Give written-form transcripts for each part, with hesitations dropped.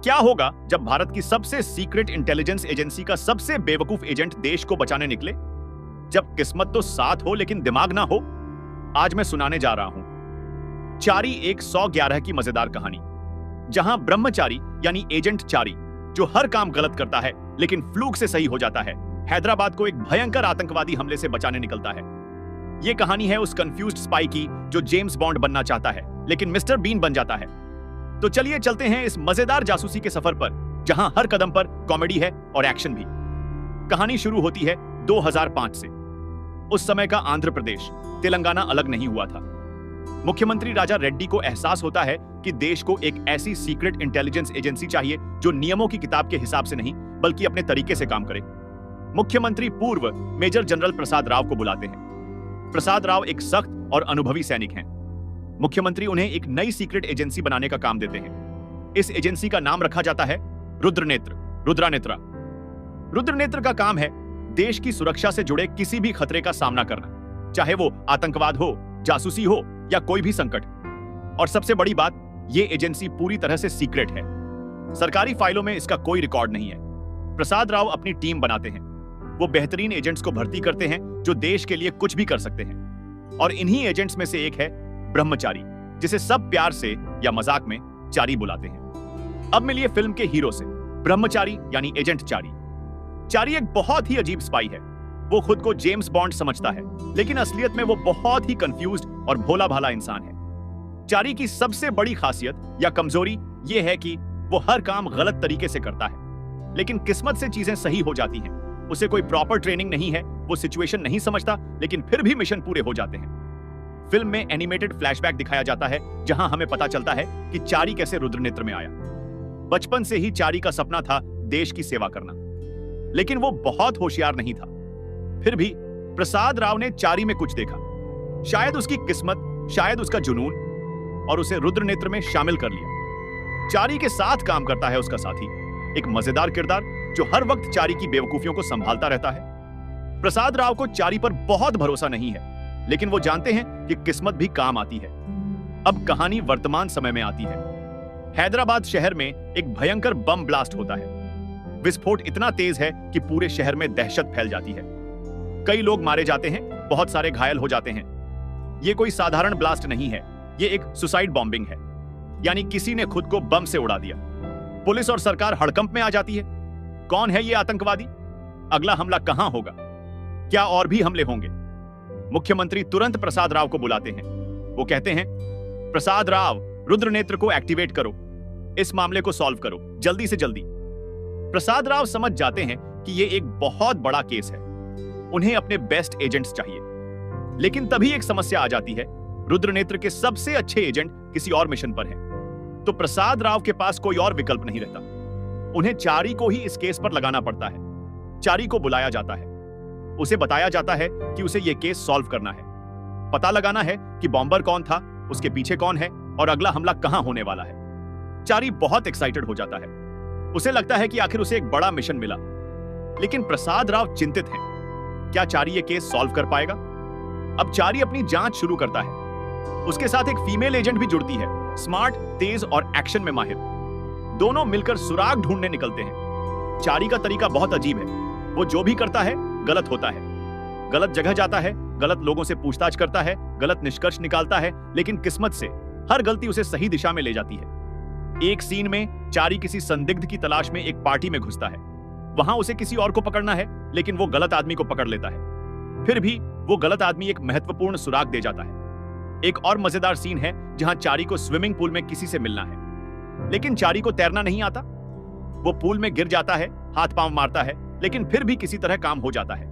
क्या होगा जब भारत की सबसे सीक्रेट इंटेलिजेंस एजेंसी का सबसे बेवकूफ एजेंट देश को बचाने निकले? जब किस्मत तो साथ हो लेकिन दिमाग ना हो। आज मैं सुनाने जा रहा हूं चारी एक 111 की मजेदार कहानी, जहां ब्रह्मचारी यानी एजेंट चारी, जो हर काम गलत करता है लेकिन फ्लूक से सही हो जाता है, हैदराबाद को एक भयंकर आतंकवादी हमले से बचाने निकलता है। यह कहानी है उस कंफ्यूज्ड स्पाई की जो जेम्स बॉन्ड बनना चाहता है लेकिन मिस्टर बीन बन जाता है। तो चलिए चलते हैं इस मजेदार जासूसी के सफर पर, जहां हर कदम पर कॉमेडी है और एक्शन भी। कहानी शुरू होती है 2005 से। उस समय का आंध्र प्रदेश, तेलंगाना अलग नहीं हुआ था। मुख्यमंत्री राजा रेड्डी को एहसास होता है कि देश को एक ऐसी सीक्रेट इंटेलिजेंस एजेंसी चाहिए जो नियमों की किताब के हिसाब से नहीं बल्कि अपने तरीके से काम करे। मुख्यमंत्री पूर्व मेजर जनरल प्रसाद राव को बुलाते हैं। प्रसाद राव एक सख्त और अनुभवी सैनिक हैं। मुख्यमंत्री उन्हें एक नई सीक्रेट एजेंसी बनाने का काम देते हैं। इस एजेंसी का नाम रखा जाता है रुद्रानेत्रा। रुद्रनेत्र का काम है देश की सुरक्षा से जुड़े किसी भी खतरे का सामना करना, चाहे वो आतंकवाद हो, जासूसी हो या कोई भी संकट। और सबसे बड़ी बात, ये एजेंसी पूरी तरह से सीक्रेट है। सरकारी फाइलों में इसका कोई रिकॉर्ड नहीं है। प्रसाद राव अपनी टीम बनाते हैं। वो बेहतरीन एजेंट्स को भर्ती करते हैं जो देश के लिए कुछ भी कर सकते हैं। और इन्हीं एजेंट्स में से एक है ब्रह्मचारी, जिसे सब प्यार से या मजाक में चारी बुलाते हैं। अब मिलिए फिल्म के हीरो से, ब्रह्मचारी यानी एजेंट चारी। चारी एक बहुत ही अजीब स्पाई है। वो खुद को जेम्स बॉन्ड समझता है, लेकिन असलियत में वो बहुत ही कंफ्यूज्ड और भोला भाला इंसान है। चारी की सबसे बड़ी खासियत या कमजोरी ये है कि वो हर काम गलत तरीके से करता है, लेकिन किस्मत से चीजें सही हो जाती हैं। उसे कोई प्रॉपर ट्रेनिंग नहीं है, वो सिचुएशन नहीं समझता, लेकिन फिर भी मिशन पूरे हो जाते हैं। फिल्म में एनिमेटेड फ्लैशबैक दिखाया जाता है, जहां हमें पता चलता है कि चारी कैसे रुद्रनेत्र में आया। बचपन से ही चारी का सपना था देश की सेवा करना, लेकिन वो बहुत होशियार नहीं था। फिर भी प्रसाद राव ने चारी में कुछ देखा, शायद उसकी किस्मत, शायद उसका जुनून, और उसे रुद्रनेत्र में शामिल कर लिया। चारी के साथ काम करता है उसका साथी, एक मजेदार किरदार जो हर वक्त चारी की बेवकूफियों को संभालता रहता है। प्रसाद राव को चारी पर बहुत भरोसा नहीं है, लेकिन वो जानते हैं कि किस्मत भी काम आती है। अब कहानी वर्तमान समय में आती है। हैदराबाद शहर में एक भयंकर बम ब्लास्ट होता है। विस्फोट इतना तेज है कि पूरे शहर में दहशत फैल जाती है। कई लोग मारे जाते हैं, बहुत सारे घायल हो जाते हैं। यह कोई साधारण ब्लास्ट नहीं है, यह एक सुसाइड बॉम्बिंग है, यानी किसी ने खुद को बम से उड़ा दिया। पुलिस और सरकार हड़कंप में आ जाती है। कौन है यह आतंकवादी? अगला हमला कहां होगा? क्या और भी हमले होंगे? मुख्यमंत्री तुरंत प्रसाद राव को बुलाते हैं। वो कहते हैं, प्रसाद राव, रुद्रनेत्र को एक्टिवेट करो, इस मामले को सॉल्व करो, जल्दी से जल्दी। प्रसाद राव समझ जाते हैं कि यह एक बहुत बड़ा केस है, उन्हें अपने बेस्ट एजेंट्स चाहिए। लेकिन तभी एक समस्या आ जाती है। रुद्रनेत्र के सबसे अच्छे एजेंट किसी और मिशन पर हैं, तो प्रसाद राव के पास कोई और विकल्प नहीं रहता। उन्हें चारी को ही इस केस पर लगाना पड़ता है। चारी को बुलाया जाता है, उसे बताया जाता है कि उसे यह केस सॉल्व करना है, पता लगाना है कि बॉम्बर कौन था, उसके पीछे कौन है और अगला हमला कहां होने वाला है। चारी बहुत एक्साइटेड हो जाता है। उसे लगता है कि आखिर उसे एक बड़ा मिशन मिला। लेकिन प्रसाद राव चिंतित हैं। क्या चारी यह केस सॉल्व कर पाएगा? अब चारी अपनी जांच शुरू करता है। उसके साथ एक फीमेल एजेंट भी जुड़ती है, स्मार्ट, तेज और एक्शन में माहिर। दोनों मिलकर सुराग ढूंढने निकलते हैं। चारी का तरीका बहुत अजीब है। वो जो भी करता है गलत होता है, गलत जगह जाता है, गलत लोगों से पूछताछ करता है, गलत निष्कर्ष निकालता है, लेकिन किस्मत से हर गलती उसे सही दिशा में ले जाती है। एक सीन में चारी किसी संदिग्ध की तलाश में एक पार्टी में घुसता है। वहां उसे किसी और को पकड़ना है, लेकिन वो गलत आदमी को पकड़ लेता है। फिर भी वो गलत आदमी एक महत्वपूर्ण सुराग दे जाता है। एक और मजेदार सीन है जहां चारी को स्विमिंग पूल में किसी से मिलना है, लेकिन चारी को तैरना नहीं आता। वो पूल में गिर जाता है, हाथ पांव मारता है, लेकिन फिर भी किसी तरह काम हो जाता है।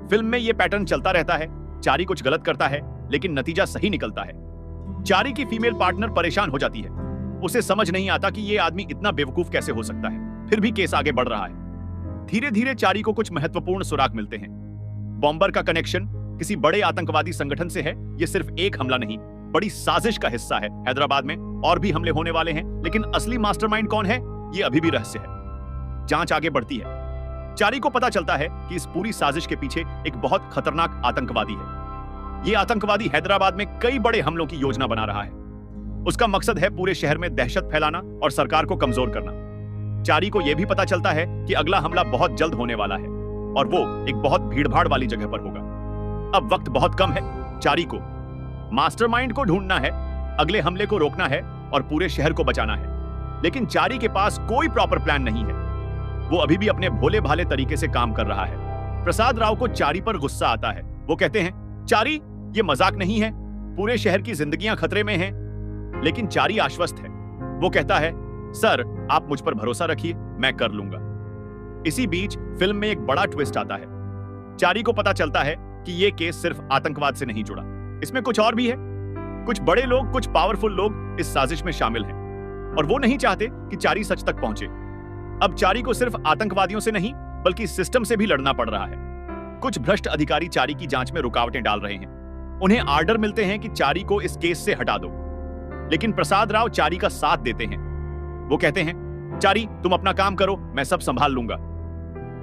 फिल्म में यह पैटर्न चलता रहता है। चारी कुछ गलत करता है, लेकिन नतीजा सही निकलता है। चारी की फीमेल पार्टनर परेशान हो जाती है। उसे समझ नहीं आता कि यह आदमी इतना बेवकूफ कैसे हो सकता है। फिर भी केस आगे बढ़ रहा है। धीरे धीरे चारी को कुछ महत्वपूर्ण सुराग मिलते हैं। बॉम्बर का कनेक्शन किसी बड़े आतंकवादी संगठन से है। यह सिर्फ एक हमला नहीं, बड़ी साजिश का हिस्सा है। हैदराबाद में और भी हमले होने वाले हैं, लेकिन असली मास्टरमाइंड कौन है, यह अभी भी रहस्य है। जांच आगे बढ़ती है। चारी को पता चलता है कि इस पूरी साजिश के पीछे एक बहुत खतरनाक आतंकवादी है। यह आतंकवादी हैदराबाद में कई बड़े हमलों की योजना बना रहा है। उसका मकसद है पूरे शहर में दहशत फैलाना और सरकार को कमजोर करना। चारी को यह भी पता चलता है कि अगला हमला बहुत जल्द होने वाला है और वो एक बहुत भीड़भाड़ वाली जगह पर होगा। अब वक्त बहुत कम है। चारी को मास्टरमाइंड को ढूंढना है, अगले हमले को रोकना है और पूरे शहर को बचाना है। लेकिन चारी के पास कोई प्रॉपर प्लान नहीं है। वो अभी भी अपने भोले भाले तरीके से काम कर रहा है। प्रसाद राव को चारी पर गुस्सा आता है। वो कहते हैं, चारी, ये मजाक नहीं है, पूरे शहर की जिंदगियां खतरे में हैं। लेकिन चारी आश्वस्त है। वो कहता है, सर, आप मुझ पर भरोसा रखिए, मैं कर लूंगा। इसी बीच फिल्म में एक बड़ा ट्विस्ट आता है। चारी को पता चलता है कि यह केस सिर्फ आतंकवाद से नहीं जुड़ा, इसमें कुछ और भी है। कुछ बड़े लोग, कुछ पावरफुल लोग इस साजिश में शामिल हैं और वो नहीं चाहते कि चारी सच तक पहुंचे। अब चारी को सिर्फ आतंकवादियों से नहीं बल्कि सिस्टम से भी लड़ना पड़ रहा है। कुछ भ्रष्ट अधिकारी चारी की जांच में रुकावटें डाल रहे हैं। उन्हें आर्डर मिलते हैं कि चारी को इस केस से हटा दो, लेकिन प्रसाद राव चारी का साथ देते हैं। वो कहते हैं, चारी, तुम अपना काम करो, मैं सब संभाल लूंगा।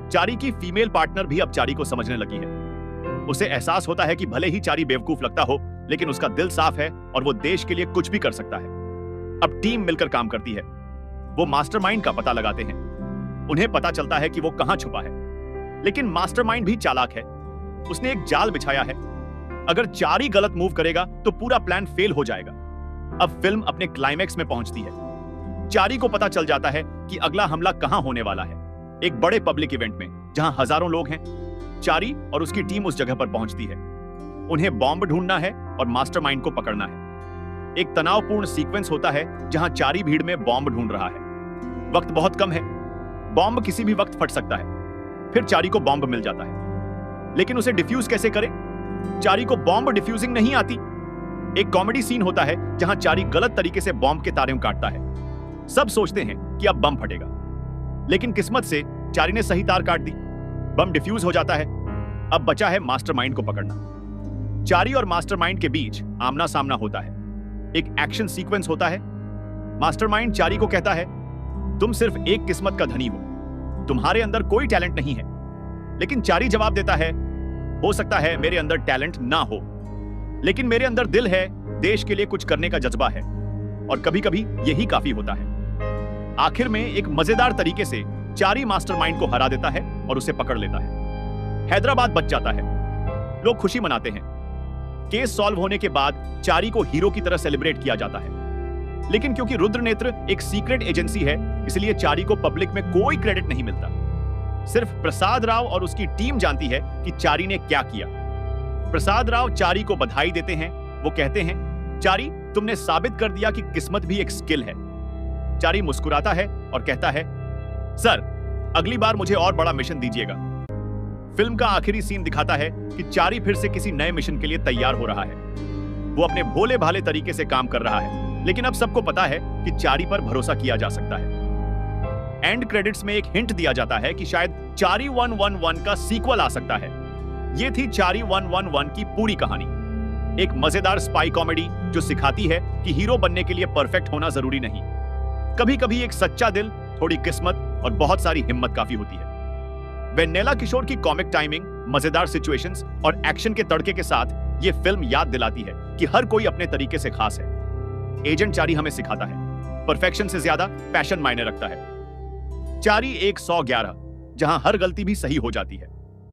चारी की फीमेल पार्टनर भी अब चारी को समझने लगी है। उसे एहसास होता है कि भले ही चारी बेवकूफ लगता हो, लेकिन उसका दिल साफ है और वो देश के लिए कुछ भी कर सकता है। अब टीम मिलकर काम करती है। वो मास्टरमाइंड का पता लगाते हैं। उन्हें पता चलता है कि वो कहां छुपा है, लेकिन मास्टरमाइंड भी चालाक है। उसने एक जाल बिछाया है। अगर चारी गलत मूव करेगा तो पूरा प्लान फेल हो जाएगा। अब फिल्म अपने क्लाइमैक्स में पहुंचती है। चारी को पता चल जाता है कि अगला हमला कहां होने वाला है, एक बड़े पब्लिक इवेंट में जहां हजारों लोग हैं। चारी और उसकी टीम उस जगह पर पहुंचती है। उन्हें बॉम्ब ढूंढना है और मास्टरमाइंड को पकड़ना है। एक तनावपूर्ण सीक्वेंस होता है जहां चारी भीड़ में बॉम्ब ढूंढ रहा है। वक्त बहुत कम है। बॉम्ब किसी भी वक्त फट सकता है। फिर चारी को बॉम्ब मिल जाता है, लेकिन उसे डिफ्यूज कैसे करे? चारी को बॉम्ब डिफ्यूजिंग नहीं आती। एक कॉमेडी सीन होता है जहां चारी गलत तरीके से बॉम्ब के तारों काटता है। सब सोचते हैं कि अब बम फटेगा, लेकिन किस्मत से चारी ने सही तार काट दी। बम डिफ्यूज हो जाता है। अब बचा है मास्टरमाइंड को पकड़ना। चारी और मास्टरमाइंड के बीच आमना सामना होता है। एक एक्शन सीक्वेंस होता है। मास्टरमाइंड चारी को कहता है, तुम सिर्फ एक किस्मत का धनी हो, तुम्हारे अंदर कोई टैलेंट नहीं है। लेकिन चारी जवाब देता है, हो सकता है मेरे अंदर टैलेंट ना हो, लेकिन मेरे अंदर दिल है, देश के लिए कुछ करने का जज्बा है, और कभी कभी यही काफी होता है। आखिर में एक मजेदार तरीके से चारी मास्टरमाइंड को हरा देता है और उसे पकड़ लेता है। हैदराबाद बच जाता है। लोग खुशी मनाते हैं। केस सॉल्व होने के बाद चारी को हीरो की तरह सेलिब्रेट किया जाता है। लेकिन क्योंकि रुद्रनेत्र एक सीक्रेट एजेंसी है, इसलिए चारी को पब्लिक में कोई क्रेडिट नहीं मिलता। सिर्फ प्रसाद राव और उसकी टीम जानती है कि चारी ने क्या किया। प्रसाद राव चारी को बधाई देते हैं। वो कहते हैं, चारी, तुमने साबित कर दिया कि किस्मत भी एक स्किल है। चारी मुस्कुराता है और कहता है, सर, अगली बार मुझे और बड़ा मिशन दीजिएगा। फिल्म का आखिरी सीन दिखाता है कि चारी फिर से किसी नए मिशन के लिए तैयार हो रहा है। वो अपने भोले भाले तरीके से काम कर रहा है, लेकिन अब सबको पता है कि चारी पर भरोसा किया जा सकता है। एंड क्रेडिट्स में एक हिंट दिया जाता है कि शायद चारी 111 का सीक्वल आ सकता है। ये थी चारी 111 की पूरी कहानी। एक मजेदार स्पाई कॉमेडी जो सिखाती है कि हीरो बनने के लिए परफेक्ट होना जरूरी नहीं। कभी कभी एक सच्चा दिल, थोड़ी किस्मत और बहुत सारी हिम्मत काफी होती है। वेनेला किशोर की कॉमिक टाइमिंग, मजेदार सिचुएशंस और एक्शन के तड़के के साथ ये फिल्म याद दिलाती है कि हर कोई अपने तरीके से खास है। एजेंट चारी हमें सिखाता है, परफेक्शन से ज्यादा पैशन मायने रखता है। चारी एक 111, जहां हर गलती भी सही हो जाती है।